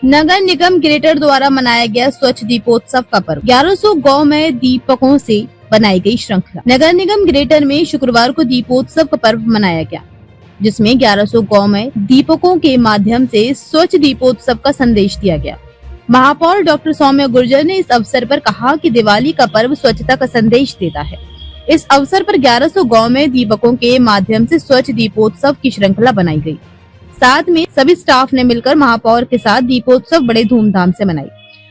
नगर निगम greater द्वारा मनाया गया स्वच्छ दीपोत्सव का पर्व। 1100 गौमय दीपकों से बनाई गई श्रृंखला। नगर निगम ग्रेटर में शुक्रवार को दीपोत्सव का पर्व मनाया गया, जिसमें 1100 गौमय दीपकों के माध्यम से स्वच्छ दीपोत्सव का संदेश दिया गया। महापौर डॉक्टर सौम्या गुर्जर ने इस अवसर पर कहा कि दिवाली का पर्व स्वच्छता का संदेश देता है। इस अवसर पर 1100 गौमय दीपकों के माध्यम से स्वच्छ दीपोत्सव की श्रृंखला बनाई गई। साथ में सभी स्टाफ ने मिलकर महापौर के साथ दीपोत्सव बड़े धूमधाम से मनाई।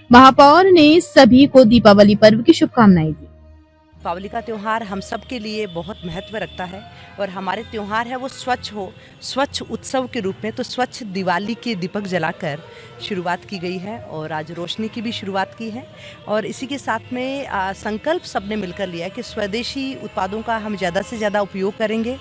महापौर ने सभी को दीपावली पर्व की शुभकामनाएं दी। दीपावली का त्यौहार हम सब के लिए बहुत महत्व रखता है और हमारे त्यौहार है वो स्वच्छ हो, स्वच्छ उत्सव के रूप में। तो स्वच्छ दिवाली के दीपक जलाकर शुरुआत की गई है और आज रोशनी की भी शुरुआत की है। और इसी के साथ में संकल्प सबने मिलकर लिया है कि स्वदेशी उत्पादों का हम ज़्यादा से ज़्यादा उपयोग करेंगे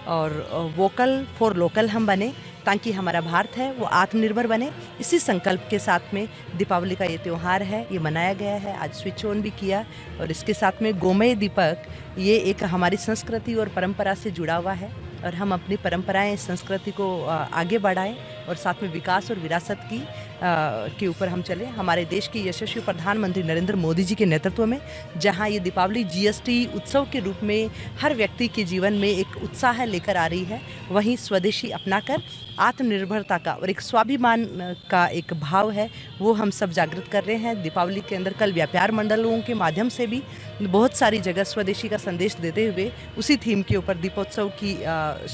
और वोकल फॉर लोकल हम बने, ताकि हमारा भारत है वो आत्मनिर्भर बने। इसी संकल्प के साथ में दीपावली का ये त्यौहार है, ये मनाया गया है। आज स्विच ऑन भी किया और इसके साथ में गोमय दीपक, ये एक हमारी संस्कृति और परंपरा से जुड़ा हुआ है और हम अपनी परंपराएं, संस्कृति को आगे बढ़ाएं और साथ में विकास और विरासत की के ऊपर हम चलें। हमारे देश के यशस्वी प्रधानमंत्री नरेंद्र मोदी जी के नेतृत्व में जहां ये दीपावली जीएसटी उत्सव के रूप में हर व्यक्ति के जीवन में एक उत्साह लेकर आ रही है, वहीं स्वदेशी अपनाकर आत्मनिर्भरता का और एक स्वाभिमान का एक भाव है वो हम सब जागृत कर रहे हैं। दीपावली के अंदर कल व्यापार मंडलों के माध्यम से भी बहुत सारी जगह स्वदेशी का संदेश देते हुए उसी थीम के ऊपर दीपोत्सव की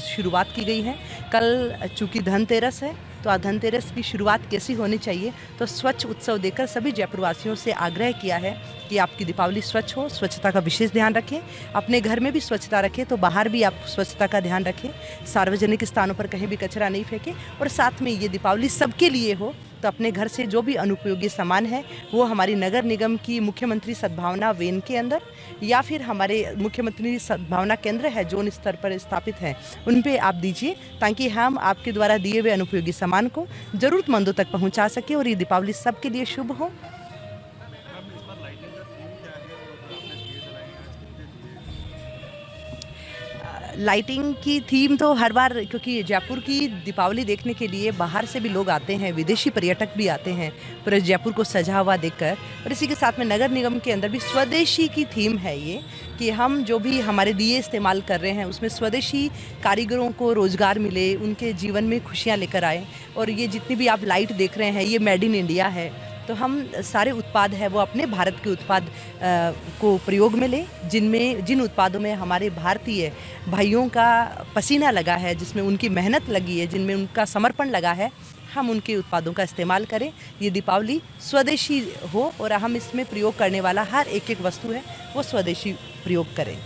शुरुआत की गई है। कल चूँकि धनतेरस है तो धनतेरस की शुरुआत कैसी होनी चाहिए, तो स्वच्छ उत्सव देकर सभी जयपुरवासियों से आग्रह किया है कि आपकी दीपावली स्वच्छ हो, स्वच्छता का विशेष ध्यान रखें। अपने घर में भी स्वच्छता रखें तो बाहर भी आप स्वच्छता का ध्यान रखें। सार्वजनिक स्थानों पर कहीं भी कचरा नहीं फेंकें और साथ में ये दीपावली सबके लिए हो तो अपने घर से जो भी अनुपयोगी सामान है वो हमारी नगर निगम की मुख्यमंत्री सद्भावना वेन के अंदर या फिर हमारे मुख्यमंत्री सद्भावना केंद्र है जोन स्तर पर स्थापित है, उन पे आप दीजिए, ताकि हम आपके द्वारा दिए हुए अनुपयोगी सामान को ज़रूरतमंदों तक पहुंचा सके और ये दीपावली सबके लिए शुभ हो। लाइटिंग की थीम तो हर बार, क्योंकि जयपुर की दीपावली देखने के लिए बाहर से भी लोग आते हैं, विदेशी पर्यटक भी आते हैं पूरे जयपुर को सजा हुआ देखकर। और इसी के साथ में नगर निगम के अंदर भी स्वदेशी की थीम है ये कि हम जो भी हमारे दिए इस्तेमाल कर रहे हैं उसमें स्वदेशी कारीगरों को रोज़गार मिले, उनके जीवन में खुशियाँ लेकर आए। और ये जितनी भी आप लाइट देख रहे हैं ये मेड इन इंडिया है, तो हम सारे उत्पाद है वो अपने भारत के उत्पाद को प्रयोग में लें, जिन उत्पादों में हमारे भारतीय भाइयों का पसीना लगा है, जिसमें उनकी मेहनत लगी है, जिनमें उनका समर्पण लगा है, हम उनके उत्पादों का इस्तेमाल करें। ये दीपावली स्वदेशी हो और हम इसमें प्रयोग करने वाला हर एक वस्तु है वो स्वदेशी प्रयोग करें।